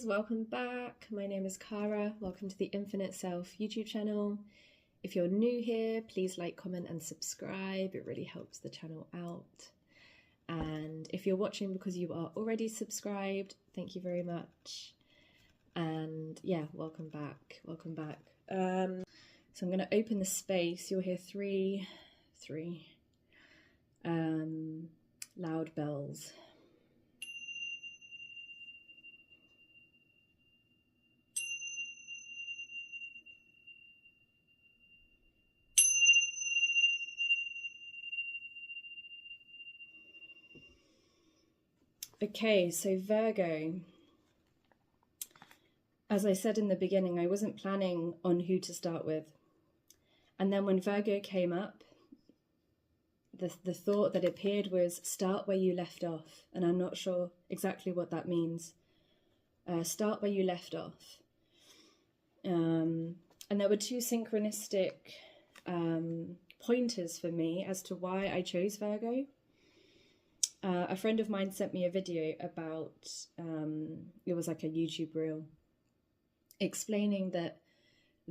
Welcome back. My name is Cara. Welcome to the Infinite Self YouTube channel. If you're new here, please like, comment and subscribe. It really helps the channel out. And if you're watching because you are already subscribed, thank you very much. And yeah, welcome back. Welcome back. So I'm going to open the space. You'll hear three loud bells. Okay, so Virgo. As I said in the beginning, I wasn't planning on who to start with. And then when Virgo came up, the thought that appeared was start where you left off. And I'm not sure exactly what that means. Start where you left off. And there were two synchronistic pointers for me as to why I chose Virgo. A friend of mine sent me a video about, it was like a YouTube reel, explaining that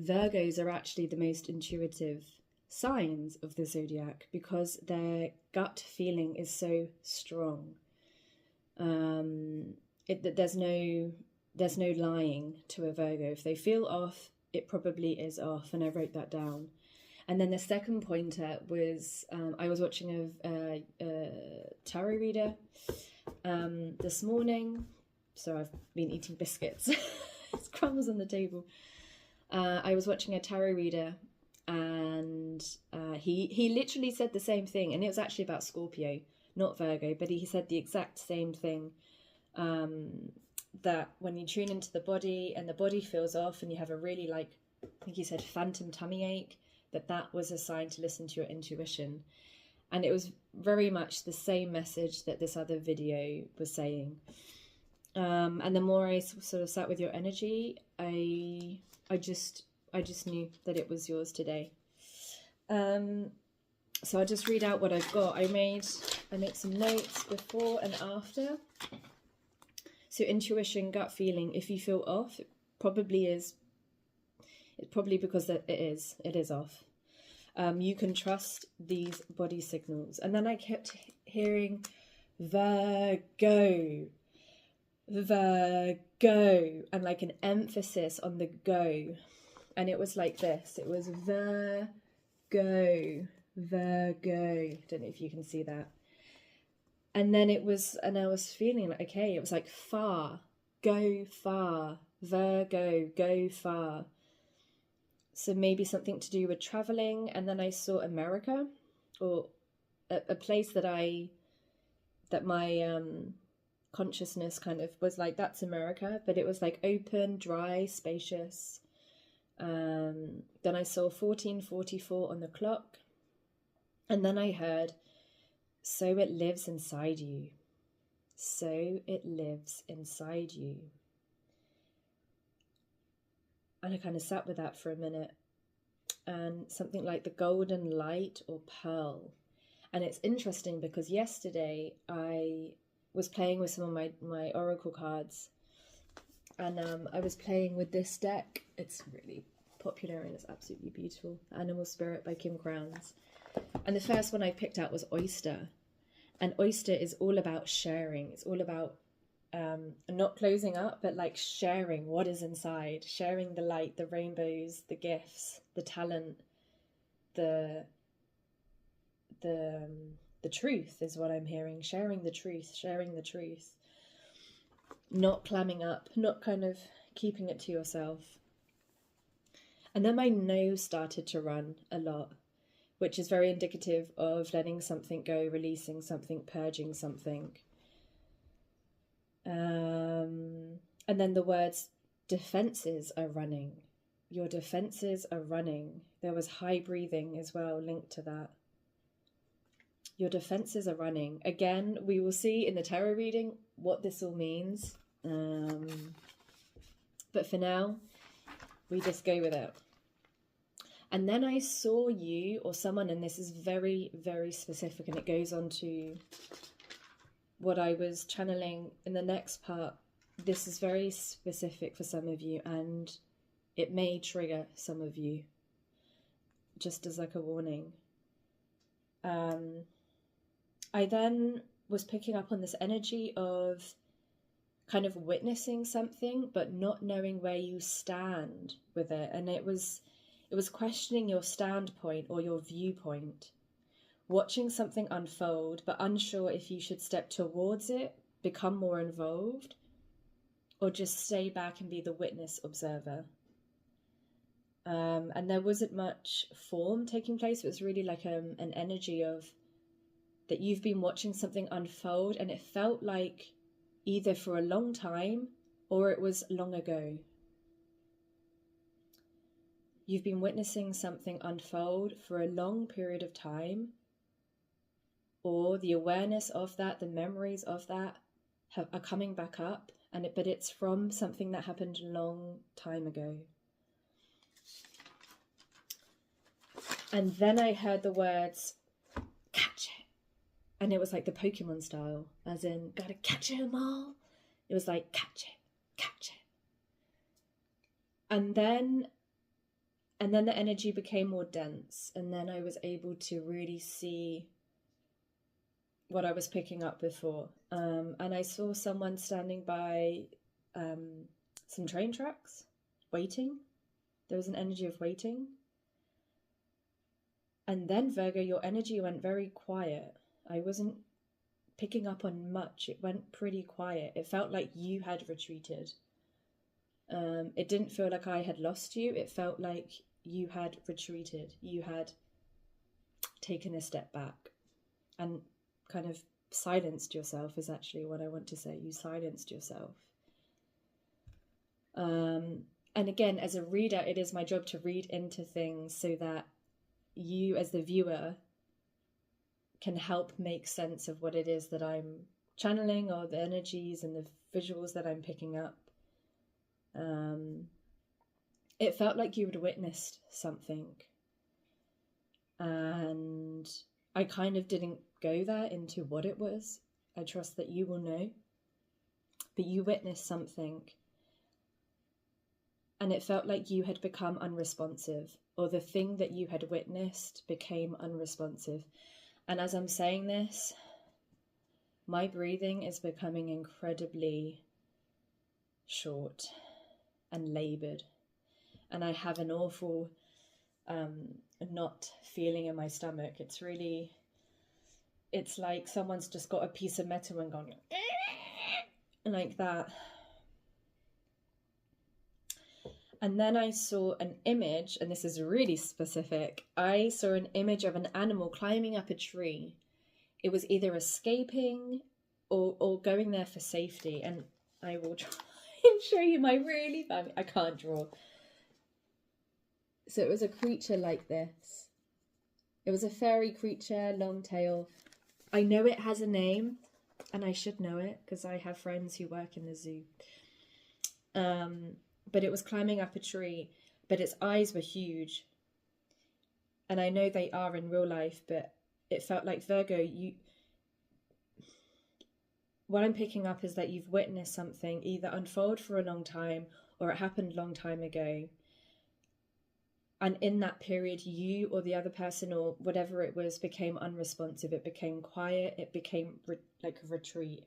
Virgos are actually the most intuitive signs of the zodiac because their gut feeling is so strong. There's no lying to a Virgo. If they feel off, it probably is off, and I wrote that down. And then the second pointer was, I was watching a tarot reader this morning. So I've been eating biscuits. It's crumbs on the table. I was watching a tarot reader and he literally said the same thing. And it was actually about Scorpio, not Virgo, but he said the exact same thing. That when you tune into the body and the body feels off and you have a really, like, I think he said phantom tummy ache, that was a sign to listen to your intuition. And it was very much the same message that this other video was saying. And the more I sort of sat with your energy, I just knew that it was yours today. So I'll just read out what I've got. I made some notes before and after. So intuition, gut feeling, if you feel off, it probably is. It's probably because it is off. You can trust these body signals. And then I kept hearing Virgo, Virgo, and like an emphasis on the go. And it was like this. It was Virgo, Virgo. Don't know if you can see that. And then it was, and I was feeling like, okay, it was like far, go far, Virgo, go far. So maybe something to do with traveling. And then I saw America, or a place that my consciousness kind of was like, that's America. But it was like open, dry, spacious. Then I saw 1444 on the clock. And then I heard, so it lives inside you. So it lives inside you. And I kind of sat with that for a minute. And something like the golden light or pearl. And it's interesting because yesterday I was playing with some of my oracle cards. And I was playing with this deck. It's really popular and it's absolutely beautiful. Animal Spirit by Kim Crowns. And the first one I picked out was Oyster. And Oyster is all about sharing. It's all about not closing up, but like sharing what is inside, sharing the light, the rainbows, the gifts, the talent, the truth is what I'm hearing. Sharing the truth, not clamming up, not kind of keeping it to yourself. And then my nose started to run a lot, which is very indicative of letting something go, releasing something, purging something. And then the words defenses are running. Your defenses are running. There was high breathing as well linked to that. Your defenses are running. Again, we will see in the tarot reading what this all means. But for now, we just go with it. And then I saw you or someone, and this is very, very specific, and it goes on to what I was channeling in the next part this is very specific for some of you, and it may trigger some of you, just as like a warning. I then was picking up on this energy of kind of witnessing something but not knowing where you stand with it, and it was questioning your standpoint or your viewpoint, watching something unfold but unsure if you should step towards it, become more involved, or just stay back and be the witness observer. And there wasn't much form taking place. It was really like an energy of that you've been watching something unfold, and it felt like either for a long time or it was long ago. You've been witnessing something unfold for a long period of time, or the awareness of that, the memories of that are coming back up, but it's from something that happened a long time ago. And then I heard the words, catch it. And it was like the Pokemon style, as in, gotta catch 'em all. It was like, catch it, catch it. And then the energy became more dense. And then I was able to really see what I was picking up before. And I saw someone standing by some train tracks, waiting. There was an energy of waiting. And then, Virgo, your energy went very quiet. I wasn't picking up on much. It went pretty quiet. It felt like you had retreated. It didn't feel like I had lost you. It felt like you had retreated. You had taken a step back and kind of silenced yourself, is actually what I want to say. You silenced yourself. And again, as a reader, it is my job to read into things so that you as the viewer can help make sense of what it is that I'm channeling, or the energies and the visuals that I'm picking up. It felt like you had witnessed something, and I kind of didn't go there into what it was. I trust that you will know, but you witnessed something, and it felt like you had become unresponsive, or the thing that you had witnessed became unresponsive. And as I'm saying this, my breathing is becoming incredibly short and labored. And I have an awful knot feeling in my stomach. It's like someone's just got a piece of metal and gone like that. And then I saw an image, and this is really specific. I saw an image of an animal climbing up a tree. It was either escaping or going there for safety. And I will try and show you my really bad, I can't draw. So it was a creature like this. It was a fairy creature, long tail. I know it has a name, and I should know it because I have friends who work in the zoo. But it was climbing up a tree, but its eyes were huge. And I know they are in real life, but it felt like, Virgo, what I'm picking up is that you've witnessed something either unfold for a long time or it happened a long time ago. And in that period, you or the other person or whatever it was became unresponsive. It became quiet. It became like a retreat.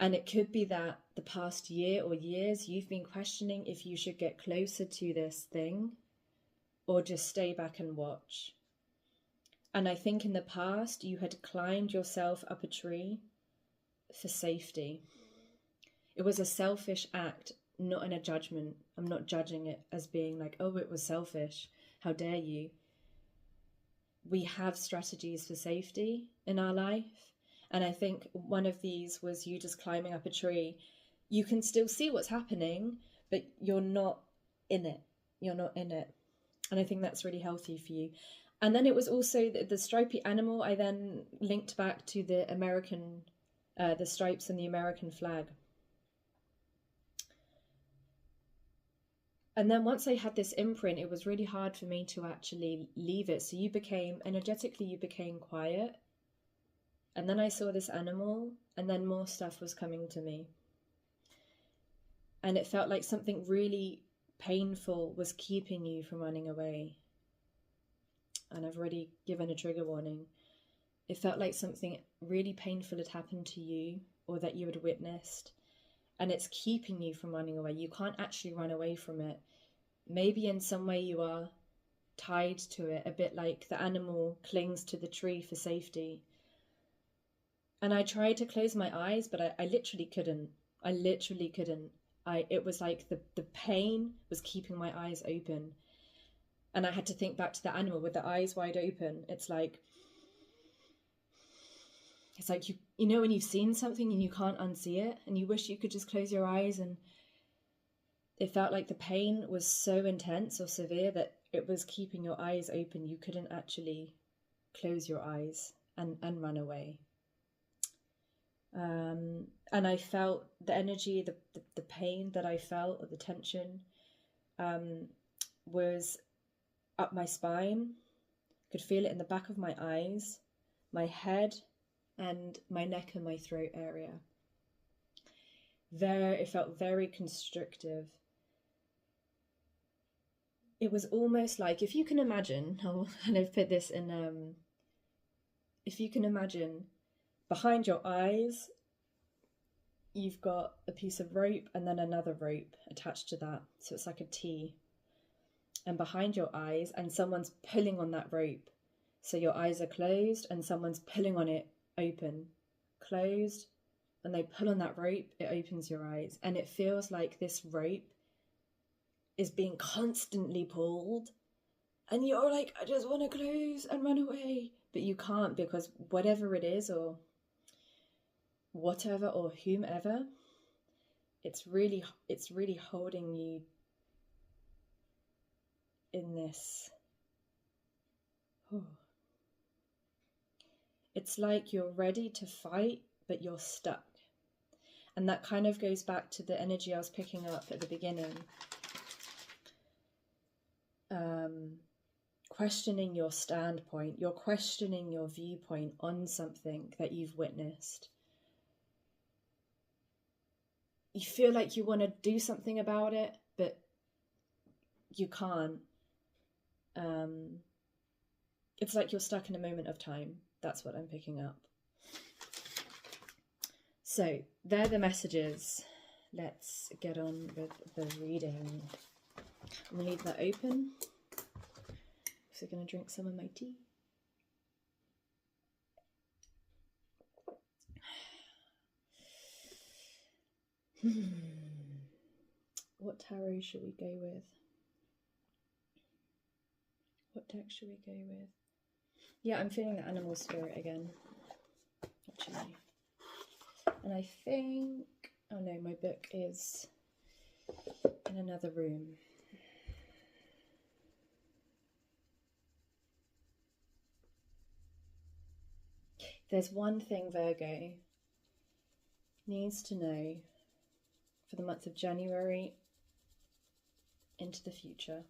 And it could be that the past year or years, you've been questioning if you should get closer to this thing or just stay back and watch. And I think in the past, you had climbed yourself up a tree for safety. It was a selfish act, not in a judgment. I'm not judging it as being like, oh, it was selfish. How dare you? We have strategies for safety in our life. And I think one of these was you just climbing up a tree. You can still see what's happening, but you're not in it. You're not in it. And I think that's really healthy for you. And then it was also the stripy animal. I then linked back to the American, the stripes and the American flag. And then once I had this imprint, it was really hard for me to actually leave it. So energetically, you became quiet. And then I saw this animal, and then more stuff was coming to me. And it felt like something really painful was keeping you from running away. And I've already given a trigger warning. It felt like something really painful had happened to you, or that you had witnessed, and it's keeping you from running away. You can't actually run away from it. Maybe in some way you are tied to it, a bit like the animal clings to the tree for safety. And I tried to close my eyes, but I literally couldn't. I literally couldn't. It was like the pain was keeping my eyes open. And I had to think back to the animal with the eyes wide open. It's like you know when you've seen something and you can't unsee it, and you wish you could just close your eyes, and it felt like the pain was so intense or severe that it was keeping your eyes open. You couldn't actually close your eyes and run away. And I felt the energy, the pain that I felt, or the tension, was up my spine. Could feel it in the back of my eyes, my head, and my neck and my throat area. It felt very constrictive. It was almost like, if you can imagine, and I've put this in, if you can imagine, behind your eyes, you've got a piece of rope and then another rope attached to that. So it's like a T. And behind your eyes, and someone's pulling on that rope. So your eyes are closed and someone's pulling on it open, closed, and they pull on that rope, it opens your eyes. And it feels like this rope is being constantly pulled. And you're like, I just want to close and run away. But you can't, because whatever it is, or whatever, or whomever, it's really holding you in this. Oh. It's like you're ready to fight, but you're stuck. And that kind of goes back to the energy I was picking up at the beginning. Questioning your standpoint. You're questioning your viewpoint on something that you've witnessed. You feel like you want to do something about it, but you can't. It's like you're stuck in a moment of time. That's what I'm picking up. So they're the messages. Let's get on with the reading. I'm going to leave that open. So I'm going to drink some of my tea. What tarot should we go with? What deck should we go with? Yeah, I'm feeling the animal spirit again, actually. And I think, oh no, my book is in another room. There's one thing Virgo needs to know for the month of January into the future.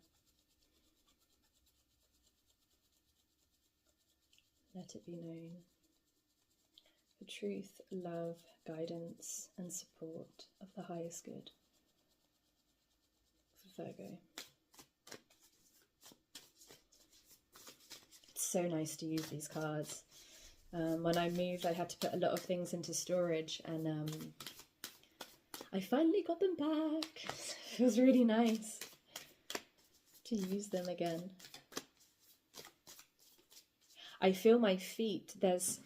Let it be known. For truth, love, guidance, and support of the highest good. For Virgo. It's so nice to use these cards. When I moved, I had to put a lot of things into storage, and I finally got them back. It was really nice to use them again. I feel my feet,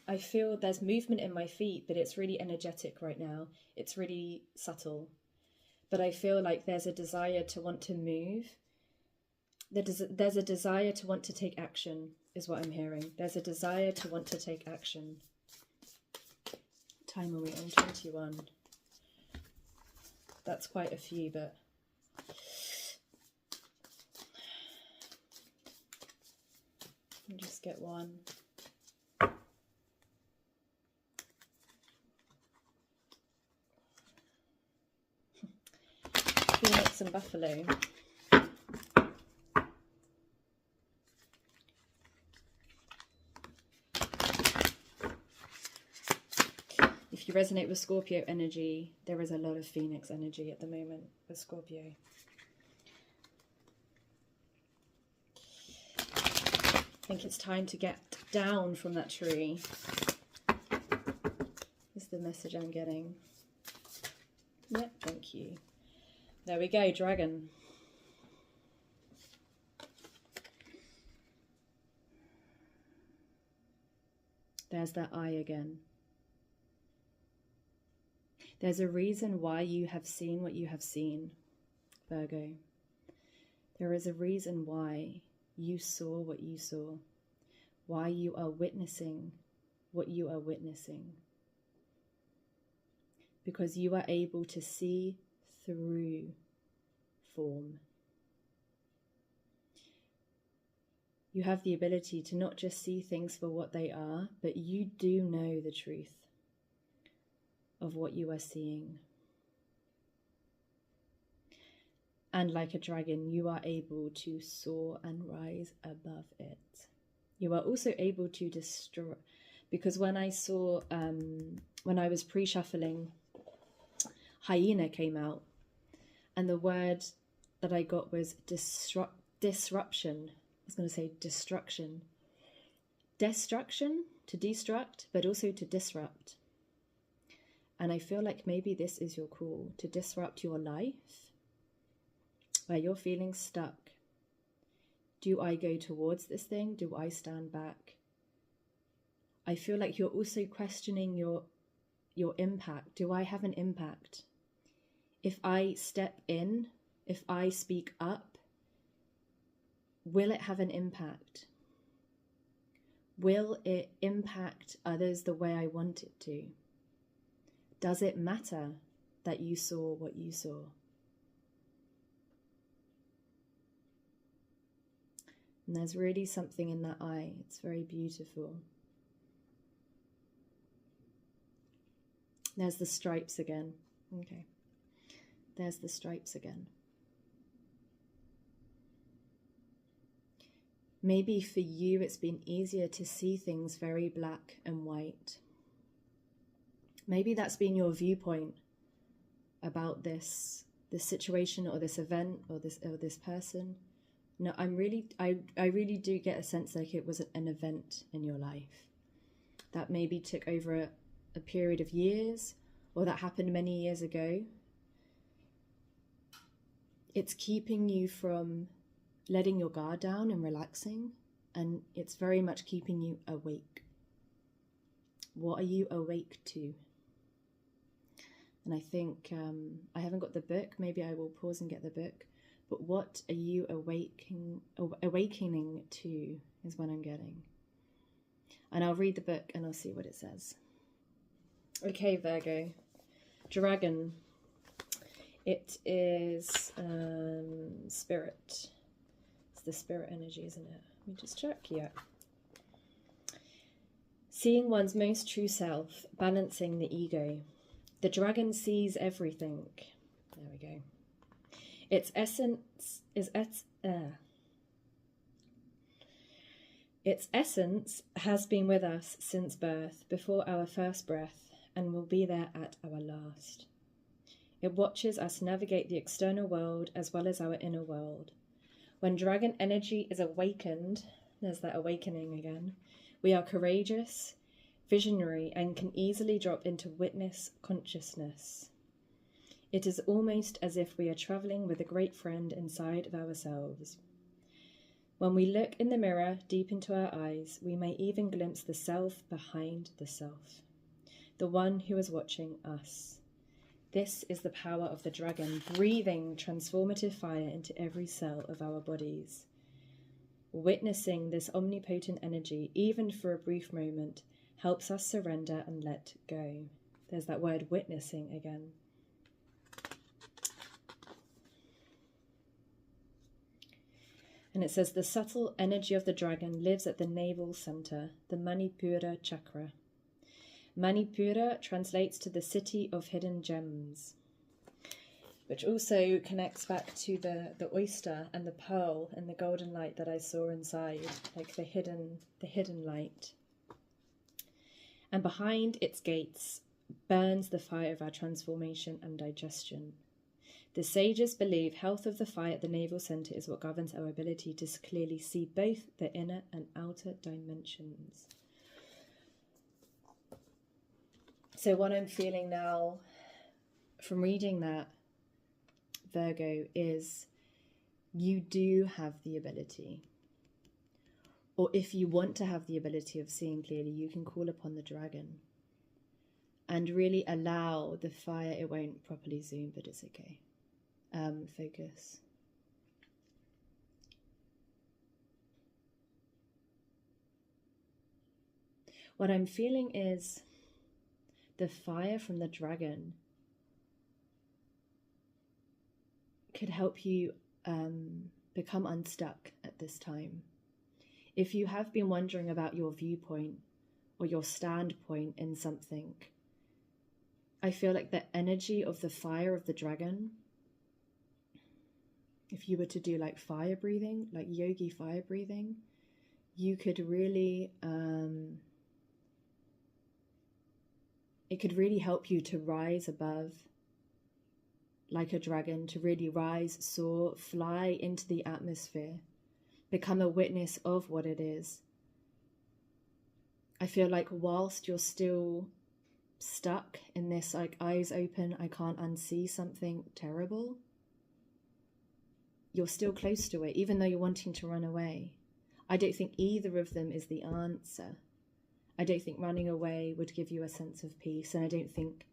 I feel there's movement in my feet, but it's really energetic right now. It's really subtle. But I feel like there's a desire to want to move. There's a desire to want to take action, is what I'm hearing. There's a desire to want to take action. What time are we on? 21. That's quite a few, but I'll just get one. Phoenix and Buffalo. If you resonate with Scorpio energy, there is a lot of Phoenix energy at the moment with Scorpio. I think it's time to get down from that tree. Is the message I'm getting. Yep, thank you. There we go, dragon. There's that eye again. There's a reason why you have seen what you have seen, Virgo. There is a reason why you saw what you saw, why you are witnessing what you are witnessing. Because you are able to see through form. You have the ability to not just see things for what they are, but you do know the truth of what you are seeing. And like a dragon, you are able to soar and rise above it. You are also able to destroy, because when I saw, when I was pre-shuffling, hyena came out, and the word that I got was disruption. I was going to say destruction. Destruction, to destruct, but also to disrupt. And I feel like maybe this is your call, to disrupt your life, where you're feeling stuck. Do I go towards this thing? Do I stand back? I feel like you're also questioning your impact. Do I have an impact? If I step in, if I speak up, will it have an impact? Will it impact others the way I want it to? Does it matter that you saw what you saw? And there's really something in that eye. It's very beautiful. There's the stripes again. Okay. There's the stripes again. Maybe for you it's been easier to see things very black and white. Maybe that's been your viewpoint about this situation or this event or this person. No, I really do get a sense like it was an event in your life that maybe took over a period of years, or that happened many years ago. It's keeping you from letting your guard down and relaxing, and it's very much keeping you awake. What are you awake to? And I think, I haven't got the book, maybe I will pause and get the book, but what are you awakening to is what I'm getting. And I'll read the book and I'll see what it says. Okay, Virgo. Dragon. It is spirit. It's the spirit energy, isn't it? Let me just check. Yeah. Seeing one's most true self, balancing the ego. The dragon sees everything. There we go. Its essence has been with us since birth, before our first breath, and will be there at our last. It watches us navigate the external world as well as our inner world. When dragon energy is awakened, there's that awakening again, we are courageous, visionary, and can easily drop into witness consciousness. It is almost as if we are traveling with a great friend inside of ourselves. When we look in the mirror deep into our eyes, we may even glimpse the self behind the self, the one who is watching us. This is the power of the dragon, breathing transformative fire into every cell of our bodies. Witnessing this omnipotent energy, even for a brief moment, helps us surrender and let go. There's that word witnessing again. And it says, the subtle energy of the dragon lives at the navel center, the Manipura chakra. Manipura translates to the city of hidden gems, which also connects back to the oyster and the pearl and the golden light that I saw inside, like the hidden light. And behind its gates, burns the fire of our transformation and digestion. The sages believe health of the fire at the navel center is what governs our ability to clearly see both the inner and outer dimensions. So what I'm feeling now from reading that, Virgo, is you do have the ability, or if you want to have the ability of seeing clearly, you can call upon the dragon and really allow the fire. It won't properly zoom, but it's okay. Focus. What I'm feeling is the fire from the dragon could help you become unstuck at this time. If you have been wondering about your viewpoint or your standpoint in something, I feel like the energy of the fire of the dragon, if you were to do like fire breathing, like yogi fire breathing, you could really, it could really help you to rise above like a dragon, to really rise, soar, fly into the atmosphere, become a witness of what it is. I feel like whilst you're still stuck in this, like, eyes open, I can't unsee something terrible, you're still close to it, even though you're wanting to run away. I don't think either of them is the answer. I don't think running away would give you a sense of peace, and I don't think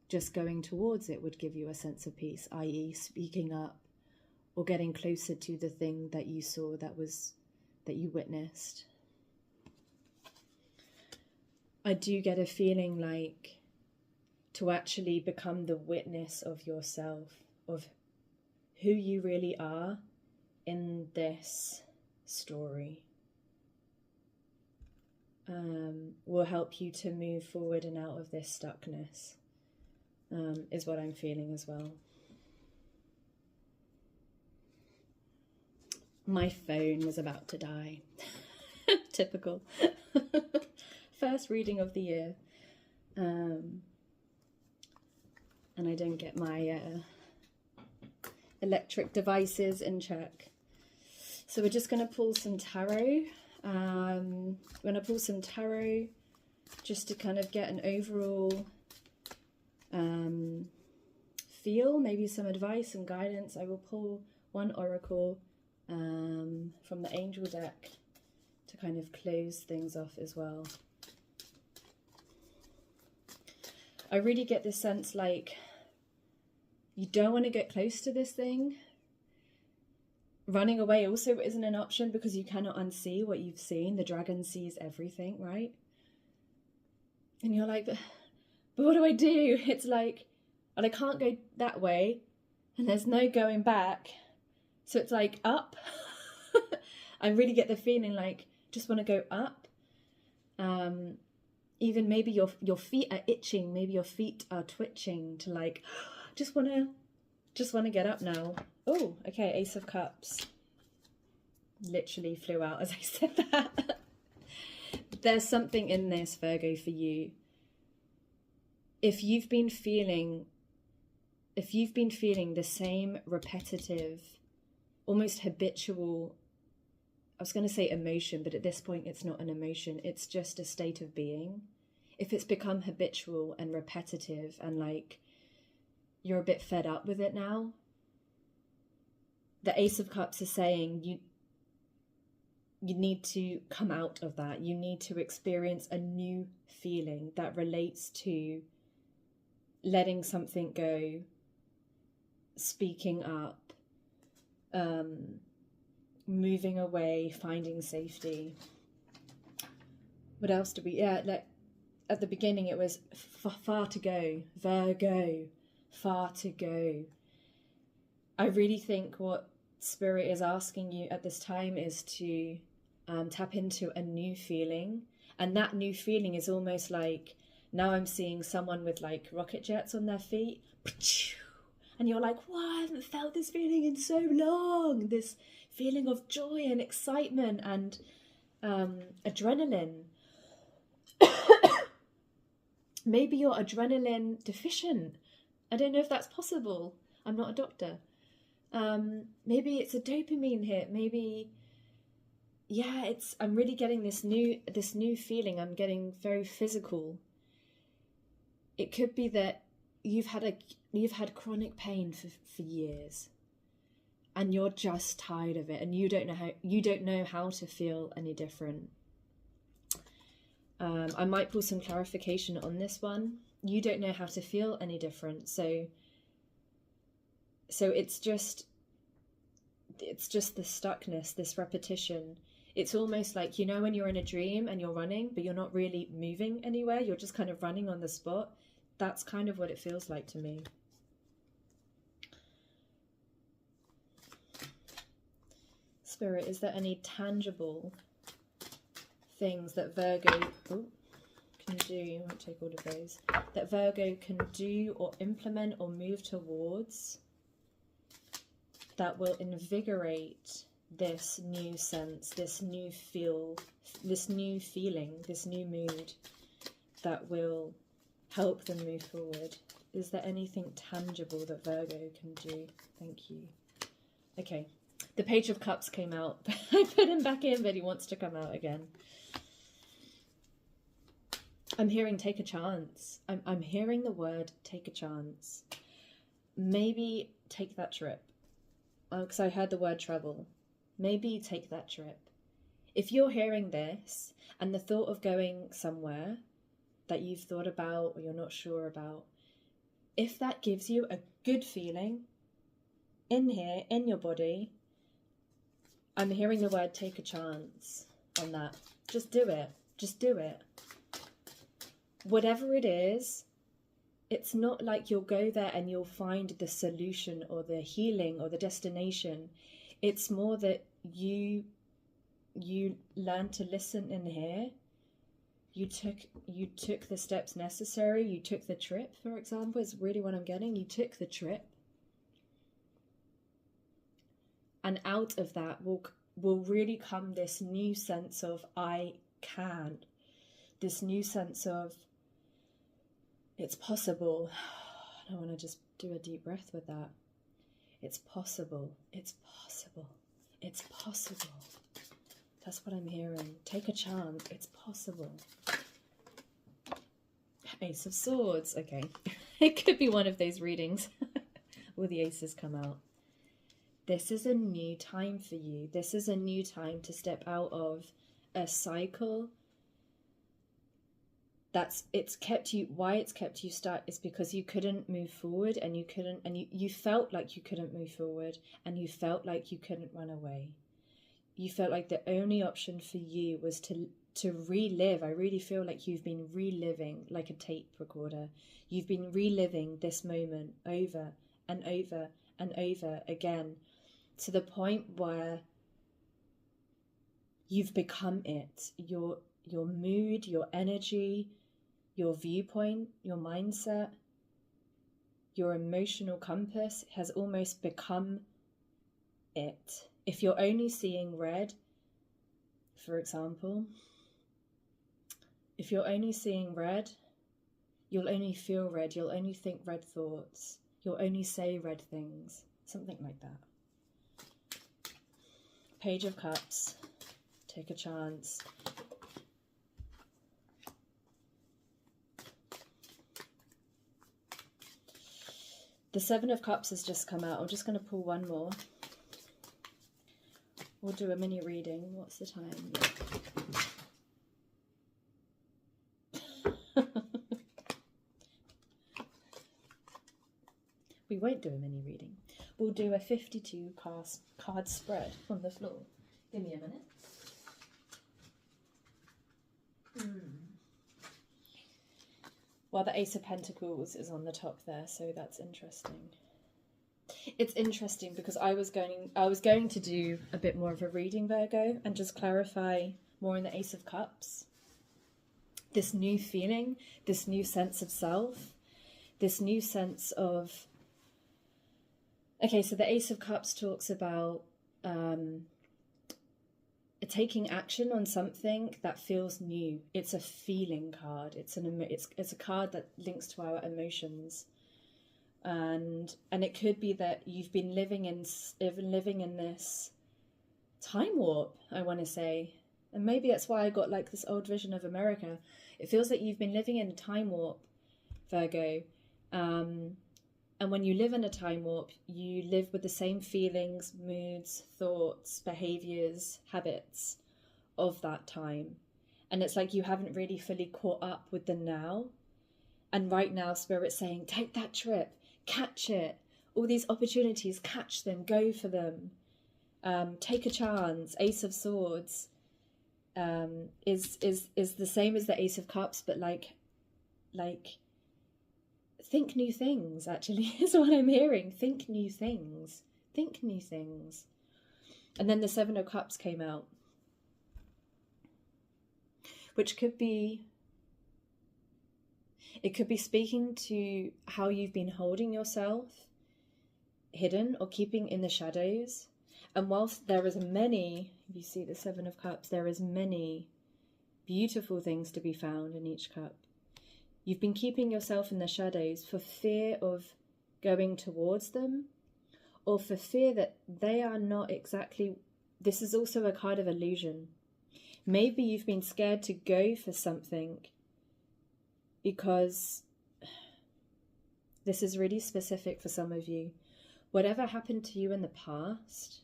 just going towards it would give you a sense of peace, i.e. speaking up or getting closer to the thing that you saw, that you witnessed. I do get a feeling like to actually become the witness of yourself, of who you really are in this story, will help you to move forward and out of this stuckness, is what I'm feeling as well. My phone was about to die. Typical. First reading of the year. And I don't get my electric devices in check. So we're just going to pull some tarot. I'm going to pull some tarot just to kind of get an overall feel, maybe some advice and guidance. I will pull one oracle from the angel deck to kind of close things off as well. I really get this sense like you don't want to get close to this thing. Running away also isn't an option because you cannot unsee what you've seen. The dragon sees everything, right? And you're like, but what do I do? It's like, and I can't go that way and there's no going back. So it's like up. I really get the feeling like just want to go up. Even maybe your feet are itching, maybe your feet are twitching to like, just want to get up now. Oh, okay, Ace of Cups. Literally flew out as I said that. There's something in this, Virgo, for you. If you've been feeling the same repetitive, almost habitual, I was going to say emotion, but at this point it's not an emotion, it's just a state of being. If it's become habitual and repetitive and like you're a bit fed up with it now, the Ace of Cups is saying you need to come out of that. You need to experience a new feeling that relates to letting something go, speaking up, moving away, finding safety. What else do we, like at the beginning it was far to go, Virgo, far to go. I really think what Spirit is asking you at this time is to tap into a new feeling, and that new feeling is almost like, now I'm seeing someone with like rocket jets on their feet, and you're like, wow, I haven't felt this feeling in so long, this feeling of joy and excitement and adrenaline. Maybe you're adrenaline deficient. I don't know if that's possible. I'm not a doctor. Maybe it's a dopamine hit. Maybe, yeah, I'm really getting this new feeling. I'm getting very physical. It could be that you've had chronic pain for years, and you're just tired of it, and you don't know how to feel any different. I might pull some clarification on this one. You don't know how to feel any different, so it's just the stuckness, this repetition. It's almost like, you know, when you're in a dream and you're running, but you're not really moving anywhere, you're just kind of running on the spot. That's kind of what it feels like to me. Spirit, is there any tangible things that Virgo can do? You won't take all of those. That Virgo can do or implement or move towards that will invigorate this new sense, this new feel, this new feeling, this new mood, that will help them move forward? Is there anything tangible that Virgo can do? Thank you. Okay, the Page of Cups came out. I put him back in, but he wants to come out again. I'm hearing take a chance. I'm hearing the word take a chance. Maybe take that trip. Because I heard the word travel. Maybe take that trip. If you're hearing this and the thought of going somewhere that you've thought about or you're not sure about, if that gives you a good feeling in here, in your body, I'm hearing the word take a chance on that. Just do it. Just do it. Whatever it is, it's not like you'll go there and you'll find the solution or the healing or the destination. It's more that you learn to listen in here. You took the steps necessary. You took the trip, for example, is really what I'm getting. You took the trip. And out of that will really come this new sense of I can. This new sense of it's possible. I want to just do a deep breath with that. It's possible. It's possible. It's possible. That's what I'm hearing. Take a chance. It's possible. Ace of Swords. Okay. It could be one of those readings where the aces come out. This is a new time for you. This is a new time to step out of a cycle it's kept you stuck is because you couldn't move forward, and you felt like you couldn't move forward, and you felt like you couldn't run away. You felt like the only option for you was to relive. I really feel like you've been reliving like a tape recorder. You've been reliving this moment over and over and over again, to the point where you've become it. Your mood, your energy, your viewpoint, your mindset, your emotional compass has almost become it. If you're only seeing red, for example, if you're only seeing red, you'll only feel red, you'll only think red thoughts, you'll only say red things, something like that. Page of Cups, take a chance. The Seven of Cups has just come out. I'm just going to pull one more. We'll do a mini reading. What's the time? Yeah. We won't do a mini reading. We'll do a 52 card spread from the floor. Give me a minute. Well, the Ace of Pentacles is on the top there, so that's interesting. It's interesting because I was going to do a bit more of a reading, Virgo, and just clarify more in the Ace of Cups. This new feeling, this new sense of self, this new sense of... Okay, so the Ace of Cups talks about... taking action on something that feels new. It's a feeling card. It's a card that links to our emotions, and it could be that you've been living in this time warp, I want to say, and maybe that's why I got like this old vision of America. It feels like you've been living in a time warp, Virgo, and when you live in a time warp, you live with the same feelings, moods, thoughts, behaviors, habits of that time. And it's like you haven't really fully caught up with the now. And right now, Spirit's saying, take that trip, catch it. All these opportunities, catch them, go for them. Take a chance. Ace of Swords is the same as the Ace of Cups, but like think new things, actually, is what I'm hearing. Think new things. Think new things. And then the Seven of Cups came out, which could be, it could be speaking to how you've been holding yourself hidden or keeping in the shadows. And whilst there is many, if you see the Seven of Cups, there is many beautiful things to be found in each cup. You've been keeping yourself in the shadows for fear of going towards them, or for fear that they are not exactly... This is also a card of illusion. Maybe you've been scared to go for something because this is really specific for some of you. Whatever happened to you in the past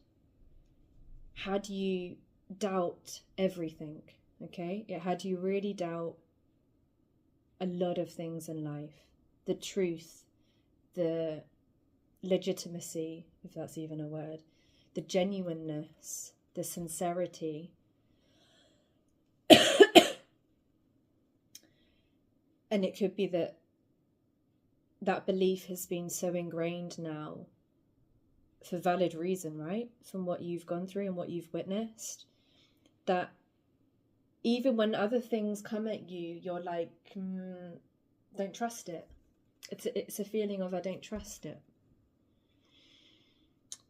had you doubt everything, okay? It had you really doubt a lot of things in life. The truth, the legitimacy, if that's even a word, the genuineness, the sincerity. And it could be that that belief has been so ingrained now for valid reason, right? From what you've gone through and what you've witnessed, that even when other things come at you, you're like, don't trust it. It's a feeling of, I don't trust it.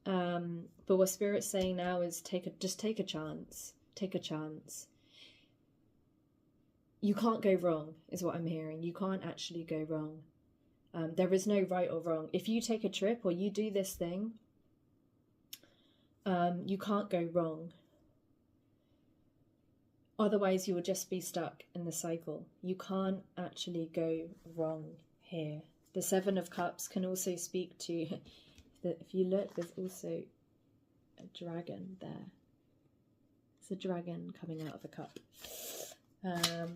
But what Spirit's saying now is just take a chance. Take a chance. You can't go wrong, is what I'm hearing. You can't actually go wrong. There is no right or wrong. If you take a trip or you do this thing, you can't go wrong. Otherwise, you will just be stuck in the cycle. You can't actually go wrong here. The Seven of Cups can also speak to, if you look, there's also a dragon there. It's a dragon coming out of a cup. Yeah.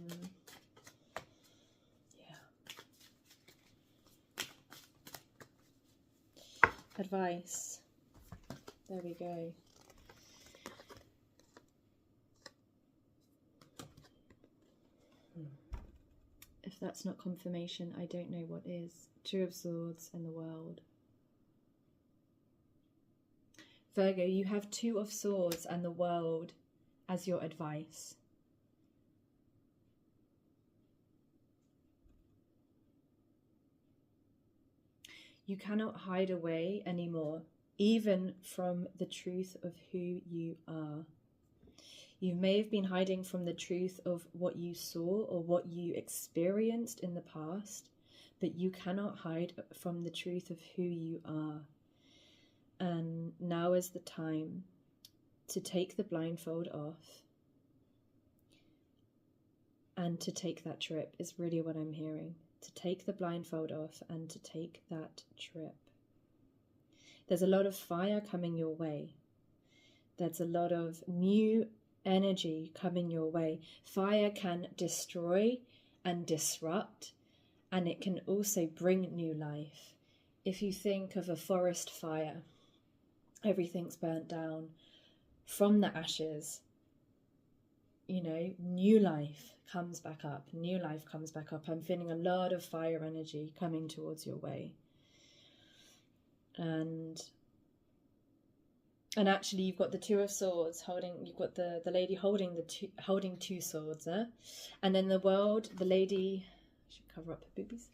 Advice. There we go. If that's not confirmation, I don't know what is. Two of Swords and the World. Virgo, you have Two of Swords and the World as your advice. You cannot hide away anymore, even from the truth of who you are. You may have been hiding from the truth of what you saw or what you experienced in the past, but you cannot hide from the truth of who you are. And now is the time to take the blindfold off and to take that trip, is really what I'm hearing. To take the blindfold off and to take that trip. There's a lot of fire coming your way. There's a lot of new energy coming your way. Fire can destroy and disrupt, and it can also bring new life. If you think of a forest fire, everything's burnt down. From the ashes, you know, new life comes back up. New life comes back up. I'm feeling a lot of fire energy coming towards your way. And actually, you've got the Two of Swords holding. You've got the lady holding holding two swords, and then the World. The lady, I should cover up her boobies,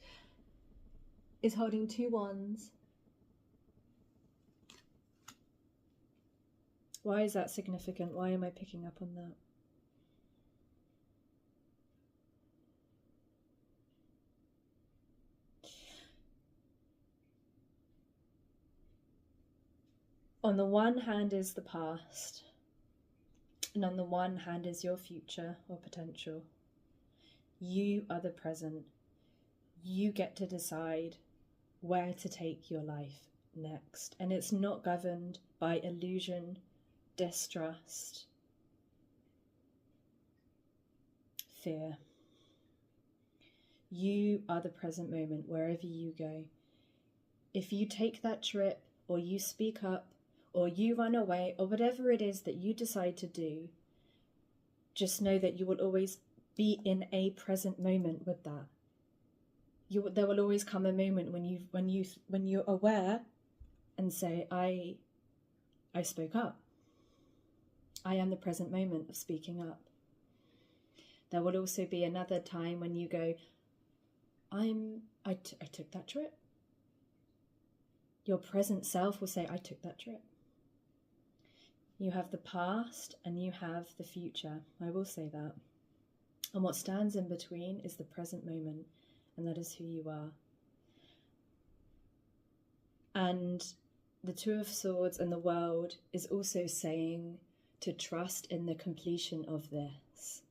is holding two wands. Why is that significant? Why am I picking up on that? On the one hand is the past, and on the one hand is your future or potential. You are the present. You get to decide where to take your life next. And it's not governed by illusion, distrust, fear. You are the present moment wherever you go. If you take that trip, or you speak up, or you run away, or whatever it is that you decide to do, just know that you will always be in a present moment with that. There will always come a moment when you're aware and say, I spoke up. I am the present moment of speaking up. There will also be another time when you go, I took that trip. Your present self will say, I took that trip. You have the past and you have the future. I will say that. And what stands in between is the present moment, and that is who you are. And the Two of Swords and the World is also saying to trust in the completion of this.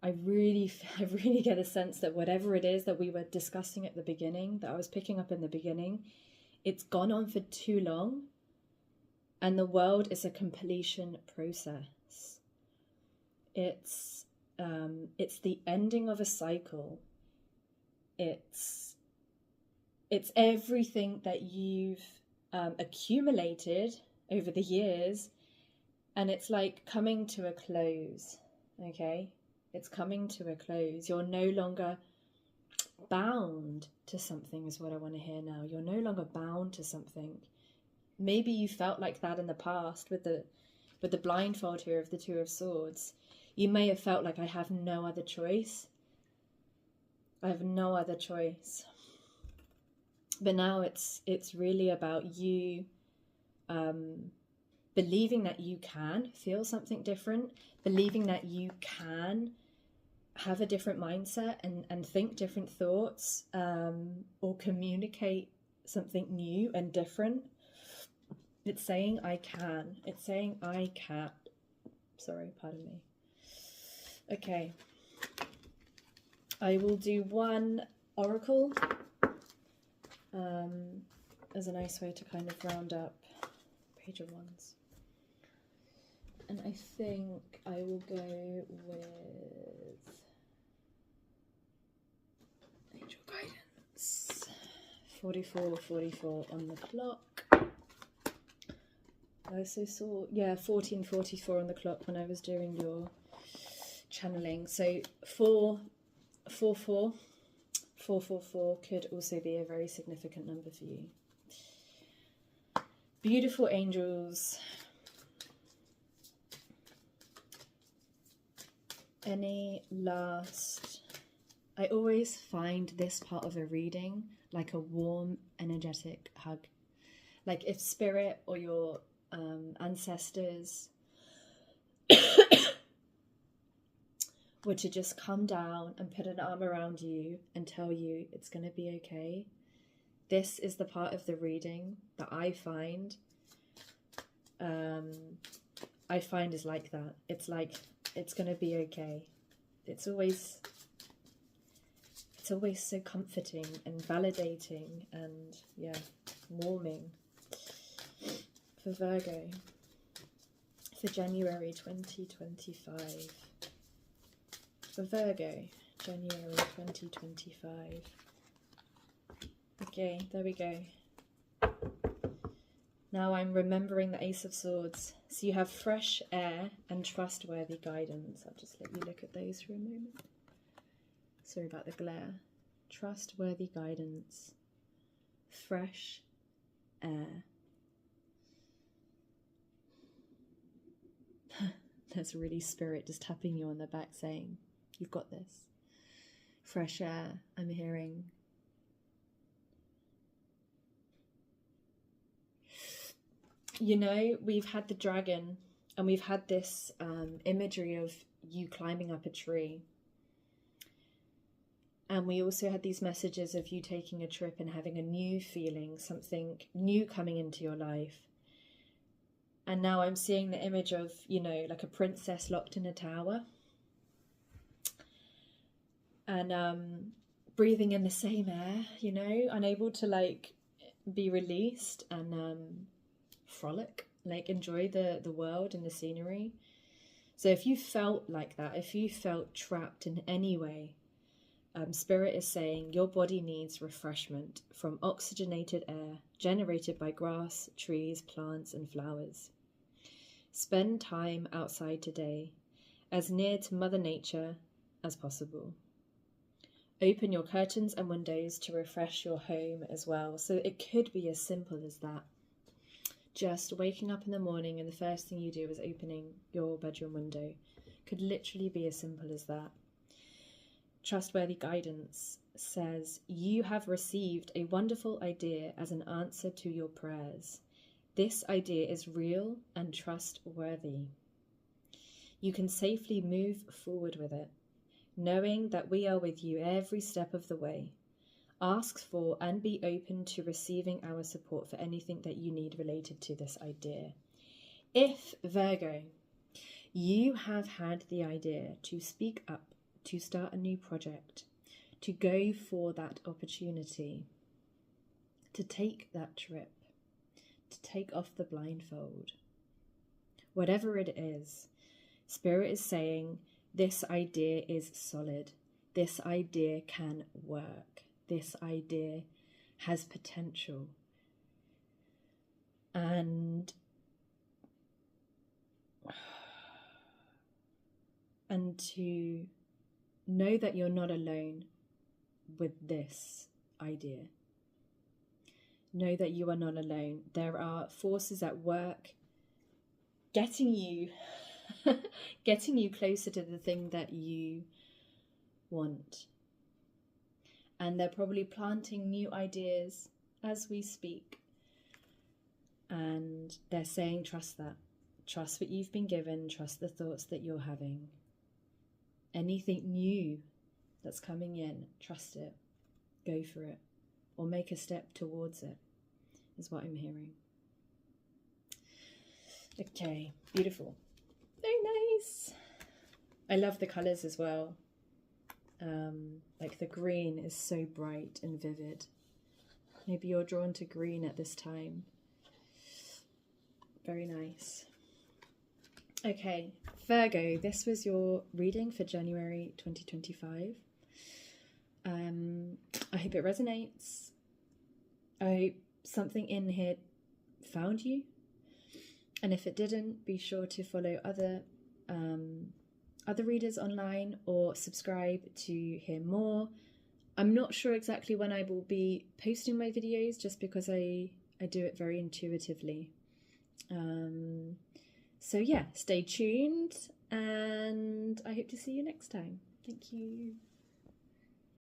I really get a sense that whatever it is that we were discussing at the beginning, that I was picking up in the beginning, it's gone on for too long, and the world is a completion process. It's the ending of a cycle. It's everything that you've accumulated over the years, and it's like coming to a close. Okay, it's coming to a close. You're no longer bound to something, is what I want to hear now. You're no longer bound to something. Maybe you felt like that in the past with the blindfold here of the Two of Swords. You may have felt like, I have no other choice. I have no other choice. But now it's really about you believing that you can feel something different, believing that you can have a different mindset and think different thoughts, or communicate something new and different. It's saying I can. It's saying I can. Sorry, pardon me. Okay. I will do one oracle as a nice way to kind of round up Page of Wands. And I think I will go with Angel Guidance. 44 on the clock. I also saw, 1444 on the clock when I was doing your channeling. So 444 could also be a very significant number for you. Beautiful angels. Any last... I always find this part of a reading like a warm, energetic hug. Like if spirit or your ancestors were to just come down and put an arm around you and tell you it's going to be okay. This is the part of the reading that I find is like that. It's like, it's going to be okay. It's always so comforting and validating and, yeah, warming. For Virgo, for January 2025. For Virgo, January 2025. Okay, there we go. Now I'm remembering the Ace of Swords. So you have fresh air and trustworthy guidance. I'll just let you look at those for a moment. Sorry about the glare. Trustworthy guidance. Fresh air. There's really spirit just tapping you on the back saying, you've got this. Fresh air, I'm hearing. You know, we've had the dragon And we've had this imagery of you climbing up a tree. And we also had these messages of you taking a trip and having a new feeling, something new coming into your life. And now I'm seeing the image of, you know, like a princess locked in a tower. And breathing in the same air, you know, unable to like be released and frolic, like enjoy the world and the scenery. So if you felt like that, if you felt trapped in any way, Spirit is saying your body needs refreshment from oxygenated air generated by grass, trees, plants, and flowers. Spend time outside today, as near to Mother Nature as possible. Open your curtains and windows to refresh your home as well. So it could be as simple as that. Just waking up in the morning and the first thing you do is opening your bedroom window. Could literally be as simple as that. Trustworthy guidance says, you have received a wonderful idea as an answer to your prayers. This idea is real and trustworthy. You can safely move forward with it, knowing that we are with you every step of the way. Ask for and be open to receiving our support for anything that you need related to this idea. If, Virgo, you have had the idea to speak up, to start a new project, to go for that opportunity, to take that trip, to take off the blindfold, whatever it is, Spirit is saying this idea is solid. This idea can work. This idea has potential. And to know that you're not alone with this idea. Know that you are not alone. There are forces at work getting you closer to the thing that you want. And they're probably planting new ideas as we speak. And they're saying, trust that. Trust what you've been given. Trust the thoughts that you're having. Anything new that's coming in, trust it. Go for it. Or make a step towards it, is what I'm hearing. Okay, beautiful. Very nice. I love the colours as well. Like the green is so bright and vivid. Maybe you're drawn to green at this time. Very nice. Okay, Virgo, this was your reading for January 2025. I hope it resonates. I hope something in here found you. And if it didn't, be sure to follow other readers online or subscribe to hear more. I'm not sure exactly when I will be posting my videos, just because I do it very intuitively. So yeah, stay tuned and I hope to see you next time. Thank you.